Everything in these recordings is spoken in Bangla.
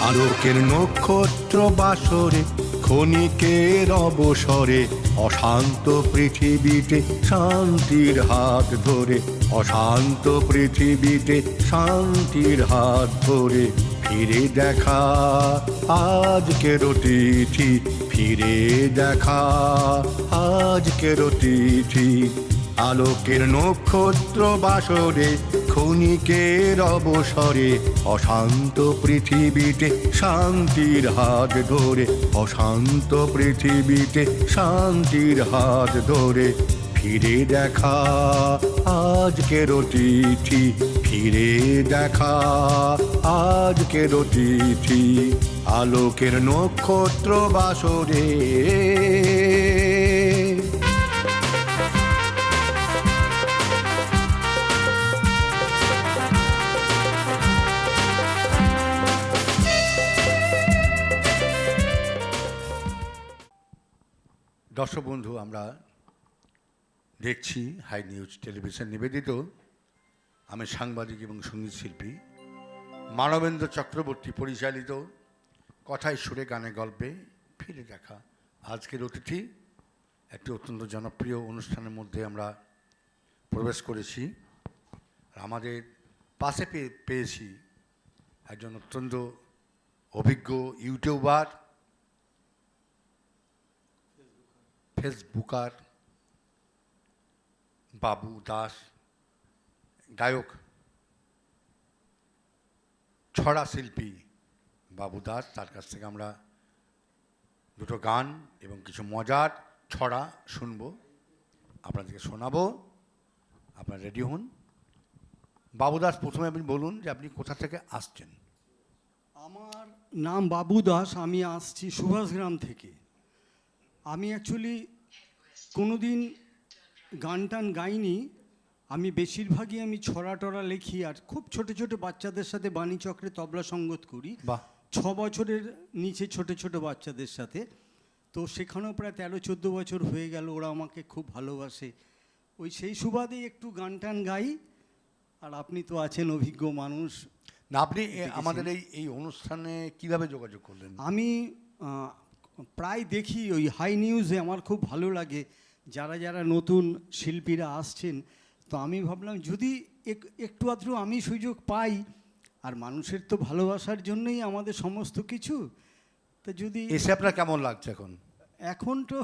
আলোকের নক্ষত্র বাসরে ক্ষণিকের অবসরে অশান্ত পৃথিবীতে শান্তির হাত ধরে, অশান্ত পৃথিবীতে শান্তির হাত ধরে ফিরে দেখা আজকের তিথি, ফিরে দেখা আজকের তিথি। আলোকের নক্ষত্র বাসরে ক্ষণিকের অবসরে অশান্ত পৃথিবীতে শান্তির হাত ধরে, অশান্ত পৃথিবীতে শান্তির হাত ধরে ফিরে দেখা আজকের তিথি, ফিরে দেখা আজকের তিথি। আলোকের নক্ষত্র বাসরে। দর্শক বন্ধু, আমরা দেখছি হাই নিউজ টেলিভিশন নিবেদিত। আমি সাংবাদিক এবং সঙ্গীত শিল্পী মানবেন্দ্র চক্রবর্তী পরিচালিত কথায় সুরে গানে গল্পে ফিরে দেখা আজকের অতিথি। একটি অত্যন্ত জনপ্রিয় অনুষ্ঠানের মধ্যে আমরা প্রবেশ করেছি। আমাদের পাশে পেয়েছি একজন অত্যন্ত অভিজ্ঞ ইউটিউবার, ফেসবুকার বাবু দাস, গায়ক ছড়া শিল্পী বাবু দাস। তার কাছ থেকে আমরা দুটো গান এবং কিছু মজার ছড়া শুনবো, আপনাদেরকে শোনাবো। আপনারা রেডি হন। বাবু দাস, প্রথমে আপনি বলুন যে আপনি কোথা থেকে আসছেন। আমার নাম বাবু দাস, আমি আসছি সুভাষগ্রাম থেকে। আমি অ্যাকচুয়ালি কোনোদিন গান টান গাইনি। আমি বেশিরভাগই আমি ছড়া টড়া লিখি, আর খুব ছোট ছোট বাচ্চাদের সাথে বাণী চক্রে তবলা সঙ্গত করি। 6 বছরের নিচে ছোট ছোট বাচ্চাদের সাথে। তো সেখানেও প্রায় 13-14 বছর হয়ে গেল। ওরা আমাকে খুব ভালোবাসে। ওই সেই সুবাদেই একটু গান টান গাই। আর আপনি তো আছেন অভিজ্ঞ মানুষ। না, আপনি আমাদের এই অনুষ্ঠানে কিভাবে যোগাযোগ করলেন? আমি প্রায় দেখি ওই হাই নিউজে, আমার খুব ভালো লাগে যারা যারা নতুন শিল্পীরা আসছেন। তো আমি ভাবলাম যদি একটু আধটু আমি সুযোগ পাই, আর মানুষের তো ভালোবাসার জন্যই আমাদের সমস্ত কিছু। তো যদি এসে আপনার কেমন লাগছে এখন? এখন তো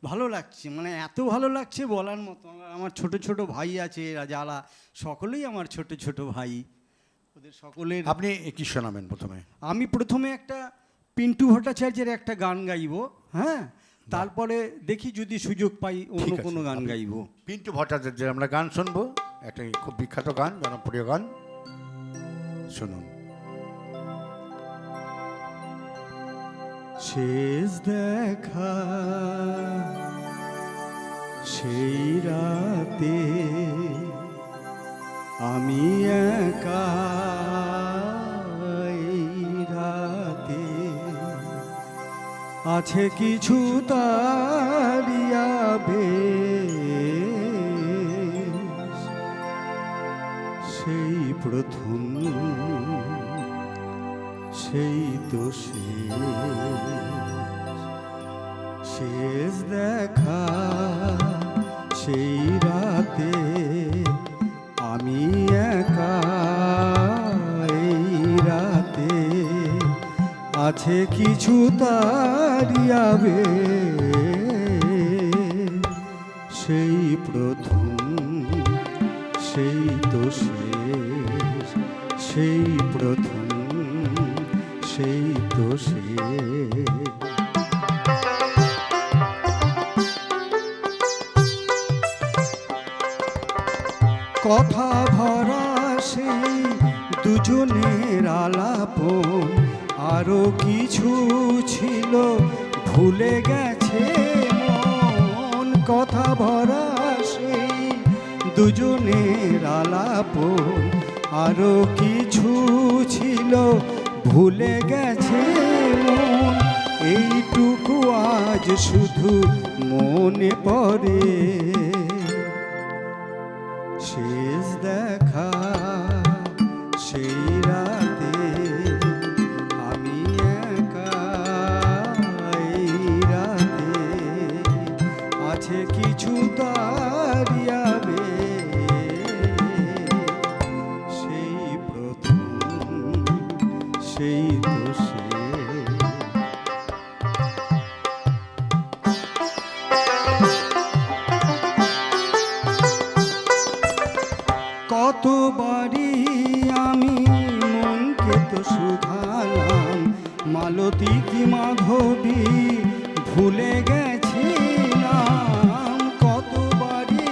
ভালো লাগছে, মানে এত ভালো লাগছে বলার মতো। আমার ছোট ছোট ভাই আছে যারা, সকলেই আমার ছোট ছোট ভাই। ওদের সকলের আপনি কি শোনাবেন প্রথমে? আমি প্রথমে একটা পিন্টু ভট্টাচার্যের একটা গান গাইবো, হ্যাঁ। তারপরে দেখি যদি সুযোগ পাই অন্য কোনো গান গাইবো। পিন্টু ভট্টাচার্যের আমরা গান শুনবো, একটা খুব বিখ্যাত গান, জনপ্রিয় গান। শুনুন। শেষ দেখা সেই রাতে আমি একা, রাতে আছে কিছু তারিয়াবে, সেই প্রথম সেই তো শেষ দেখা সেই রাতে আমি একা, এই রাতে আছে কিছু তারিয়াবে, সেই প্রথম সেই তো শেষ, সেই প্রথম সেই তো শেষ। কথা ভরা সেই দুজনের আলাপন, আরো কিছু ছিল ভুলে গেছে মন। কথা ভরা সেই দুজনের আলাপন, আরো কিছু ছিল ভুলে গেছে মন। এইটুকু আজ শুধু মনে পড়ে, শেষ দেখা সেই রাতে সেই তো সে। কতবারই আমি মনকে তো শুধালাম, মালতী কি মাধবী ভুলে গেছিলাম। কতবারই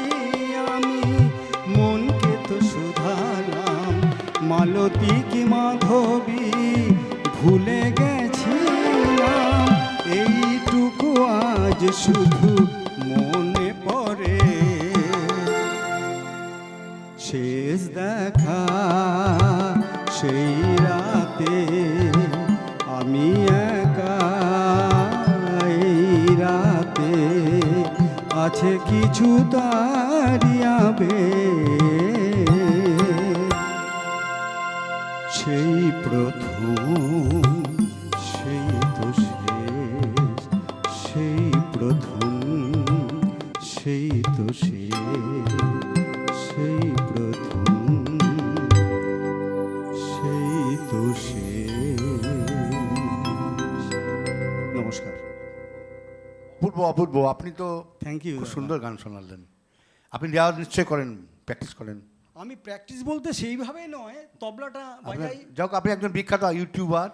আমি মনকে তো শুধালাম, মালতী কি মাধবী ভুলে গেছিলাম। এইটুকু আজ শুধু মনে পড়ে, শেষ দেখা সেই রাতে আমি একা। এই রাতে আছে কিছু দাঁড়িয়াবে, সেই প্রথম সেই তো শেষ, সেই প্রথম সেই তো শেষ, সেই প্রথম সেই তো শেষ। নমস্কার। অপূর্ব, আপনি তো থ্যাংক ইউ। খুব সুন্দর গান শোনালেন। আপনি রেওয়াজ নিশ্চয় করেন, প্র্যাকটিস করেন। আমি প্র্যাকটিস বলতে সেইভাবে নয়, তবলাটা বাজাই। যাক, আপনি একজন বিখ্যাত ইউটিউবার,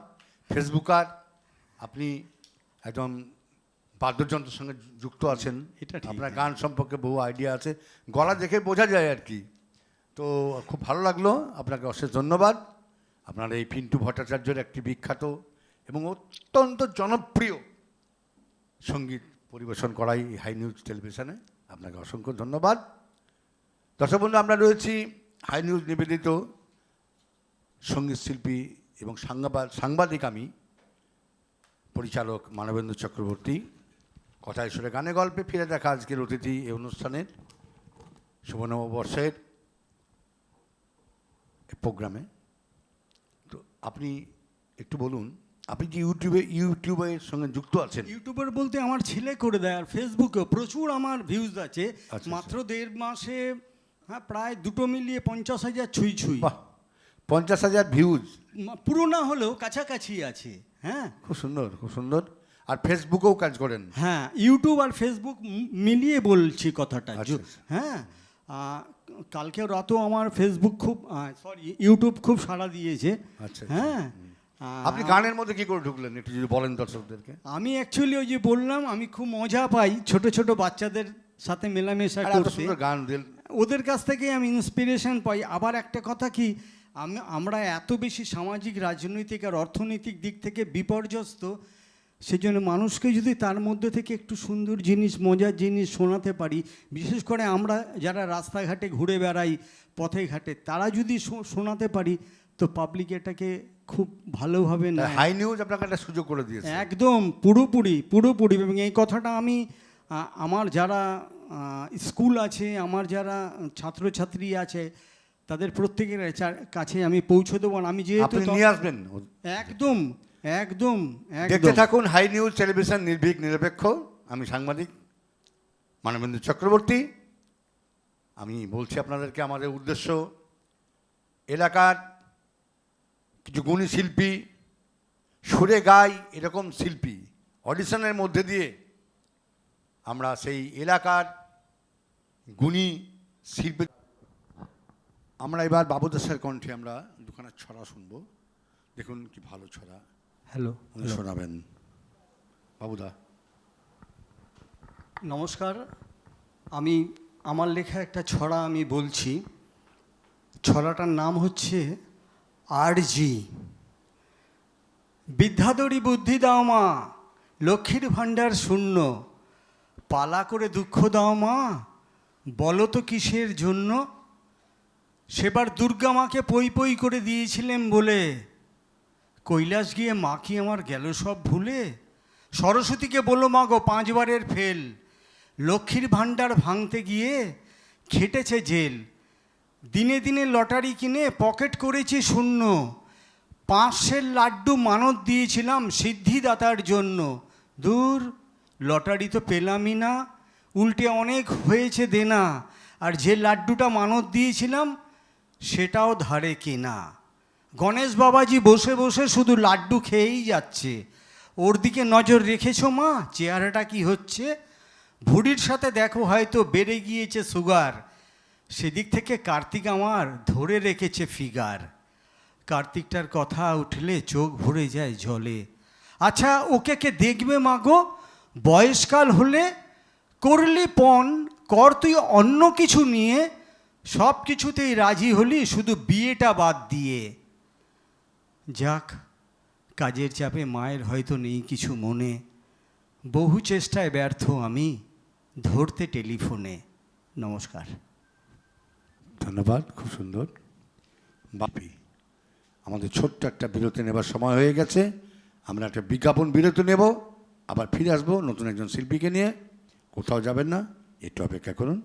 ফেসবুকার, আপনি একদম বাদ্যযন্ত্রের সঙ্গে যুক্ত আছেন। এটা ঠিক। আপনার গান সম্পর্কে বহু আইডিয়া আছে, গলা দেখে বোঝা যায় আর কি। তো খুব ভালো লাগলো, আপনাকে অশেষ ধন্যবাদ। আপনার এই পিন্টু ভট্টাচার্যের একটি বিখ্যাত এবং অত্যন্ত জনপ্রিয় সঙ্গীত পরিবেশন করাই হাই নিউজ টেলিভিশনে, আপনাকে অসংখ্য ধন্যবাদ। দর্শক বন্ধু, আমরা রয়েছি হাই নিউজ নিবেদিত সঙ্গীত শিল্পী এবং সাংবাদিক আমি পরিচালক মানবেন্দ্র চক্রবর্তী। কথায় সুরে গানে গল্পে ফিরে দেখা আজকের অতিথি এই অনুষ্ঠানের শুভ নববর্ষের প্রোগ্রামে। তো আপনি একটু বলুন, আপনি যে ইউটিউবের সঙ্গে যুক্ত আছেন। ইউটিউবার বলতে আমার ছেলে করে দেয়, আর ফেসবুকে প্রচুর আমার ভিউজ আছে। আচ্ছা, মাত্র 1.5 মাসে হ্যাঁ প্রায় দুটো মিলিয়ে 50,000 ছুঁই। বাহ, 50,000 ভিউজ, পুরো না হলেও কাছাকাছি আছে। হ্যাঁ, খুব সুন্দর, খুব সুন্দর। আর ফেসবুকেও কাজ করেন? হ্যাঁ, ইউটিউব আর ফেসবুক মিলিয়ে বলছি কথাটা। আচ্ছা। হ্যাঁ, কালকে রাতেও আমার ফেসবুক খুব ইউটিউব খুব সাড়া দিয়েছে। আচ্ছা। হ্যাঁ, আপনি গানের মধ্যে কি করে ঢুকলেন একটু যদি বলেন দর্শকদেরকে। আমি অ্যাকচুয়ালি ওই যে বললাম, আমি খুব মজা পাই ছোট ছোট বাচ্চাদের সাথে মেলামেশা আর এত করতে। সুন্দর গান দিল, ওদের কাছ থেকে আমি ইন্সপিরেশন পাই। আবার একটা কথা কি, আমরা এত বেশি সামাজিক, রাজনৈতিক আর অর্থনৈতিক দিক থেকে বিপর্যস্ত, সেজন্য মানুষকে যদি তার মধ্যে থেকে একটু সুন্দর জিনিস, মজার জিনিস শোনাতে পারি, বিশেষ করে আমরা যারা রাস্তাঘাটে ঘুরে বেড়াই, পথে ঘাটে, তারা যদি শোনাতে পারি, তো পাবলিক এটাকে খুব ভালোভাবে নেয়। হাই নিউজ আপনাকে একটা সুযোগ করে দিয়েছে। একদম পুরোপুরি। এবং এই কথাটা আমি আমার যারা স্কুল আছে, আমার যারা ছাত্রছাত্রী আছে, তাদের প্রত্যেকের কাছে আমি পৌঁছে দেবো। আমি যেহেতু আপনি নিয়ে আসবেন। একদম দেখতে থাকুন হাই নিউজ টেলিভিশন, নির্ভীক নিরপেক্ষ। আমি সাংবাদিক মানবেন্দ্র চক্রবর্তী। আমি বলছি আপনাদেরকে, আমাদের উদ্দেশ্য এলাকার কিছু গুণী শিল্পী, সুরে গাই এরকম শিল্পী অডিশনের মধ্যে দিয়ে আমরা সেই এলাকার গুণী শিল্পী। আমরা এবার বাবুদাসের কণ্ঠে আমরা দুখানা ছড়া শুনবো। দেখুন কি ভালো ছড়া। হ্যালো, উনি শোনাবেন। বাবুদা নমস্কার। আমি আমার লেখা একটা ছড়া আমি বলছি। ছড়াটার নাম হচ্ছে আরজি। বিদ্যাধরী বুদ্ধি দাও মা, লক্ষ্মীর ভাণ্ডার শূন্য, পালা করে দুঃখ দাও মা, বলো তো কিসের জন্য। সেবার দুর্গা মাকে পই করে দিয়েছিলেন বলে, কৈলাস গিয়ে মা কি আমার গেল সব ভুলে। সরস্বতীকে বলো মা গো 5 বারের ফেল, লক্ষ্মীর ভাণ্ডার ভাঙতে গিয়ে খেটেছে জেল। দিনে দিনে লটারি কিনে পকেট করেছি শূন্য, 500 লাড্ডু মানত দিয়েছিলাম সিদ্ধিদাতার জন্য। দূর, লটারি তো পেলামই না, উল্টে অনেক হয়েছে দেনা। আর যে লাড্ডুটা মানত দিয়েছিলাম সেটাও ধারে কেনা। গণেশ বাবাজি বসে বসে শুধু লাড্ডু খেয়েই যাচ্ছে। ওর দিকে নজর রেখেছো মা? চেহারাটা কি হচ্ছে? ভুঁড়ির সাথে দেখো হয়তো বেড়ে গিয়েছে সুগার। সেদিক থেকে কার্তিক আমার ধরে রেখেছে ফিগার। কার্তিকটার কথা উঠলে চোখ ভরে যায় জলে। আচ্ছা ওকে কে দেখবে মাগো? বয়সকাল হলে করলি পণ কর তুই অন্য কিছু নিয়ে, সব কিছুতেই রাজি হলি শুধু বিয়েটা বাদ দিয়ে। যাক, কাজের চাপে মায়ের হয়তো নেই কিছু মনে, বহু চেষ্টায় ব্যর্থ আমি ধরতে টেলিফোনে। নমস্কার। ধন্যবাদ, খুব সুন্দর। বাপি, আমাদের ছোট্ট একটা বিরতি নেবার সময় হয়ে গেছে। আমরা একটা বিজ্ঞাপন বিরতি নেব, আবার ফিরে আসবো নতুন একজন শিল্পীকে নিয়ে। কোথাও যাবেন না, একটু অপেক্ষা করুন।